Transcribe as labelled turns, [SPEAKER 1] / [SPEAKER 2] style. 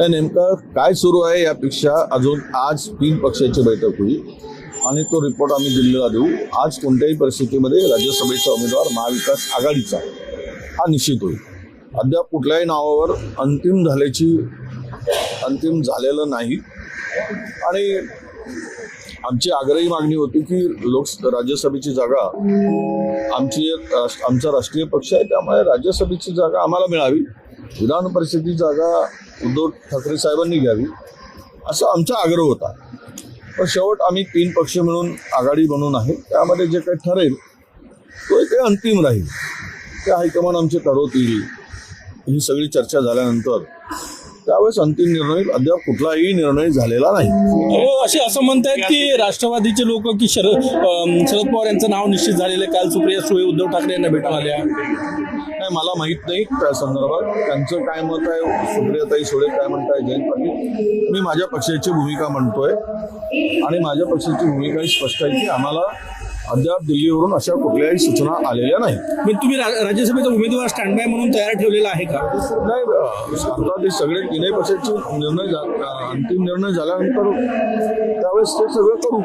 [SPEAKER 1] नाही, नेमकं काय सुरू आहे यापेक्षा अजून आज 3 पक्षाची बैठक होईल आणि तो रिपोर्ट आम्ही दिल्लीला देऊ. आज कोणत्याही परिस्थितीमध्ये राज्यसभेचा उमेदवार महाविकास आघाडीचा हा निश्चित होईल. अद्याप कुठल्याही नावावर अंतिम झालेलं नाही आणि आमची आग्रही मागणी होती की राज्यसभेची जागा आमचा राष्ट्रीय पक्ष आहे, त्यामुळे राज्यसभेची जागा आम्हाला मिळावी, विधान परिषदेची जागा उद्धव ठाकरे साहेबांनी घ्यावी असा आमचा आग्रह होता. पण शेवट आम्ही 3 पक्ष मिळून आघाडी बनवून आहे, त्यामध्ये जे काही ठरेल तो ते अंतिम राहील. ते हायकमांड आमचे ठरवतील. ही सगळी चर्चा झाल्यानंतर त्यावेळेस अंतिम निर्णय, अद्याप कुठलाही निर्णय झालेला नाही.
[SPEAKER 2] असं म्हणतायत की राष्ट्रवादीचे लोक की शरद पवार यांचं नाव निश्चित झालेलं आहे. काल सुप्रिया सुळे उद्धव ठाकरे यांना भेटून आल्या.
[SPEAKER 1] नाही, मला माहीत नाही त्या संदर्भात त्यांचं काय मत आहे, सुप्रियाताई सुळे काय म्हणताय, जयंत पाटील. मी माझ्या पक्षाची भूमिका म्हणतोय आणि माझ्या पक्षाची भूमिका ही स्पष्ट आहे की आम्हाला अद्याप दिल्लीवरून अशा कुठल्याही सूचना आलेल्या नाही.
[SPEAKER 2] पण तुम्ही राज्यसभेचा उमेदवार स्टँड बाय म्हणून तयार ठेवलेला आहे का?
[SPEAKER 1] नाही, आता ते सगळे 3 पक्षाचे अंतिम निर्णय झाल्यानंतर त्यावेळेस ते सगळं करू.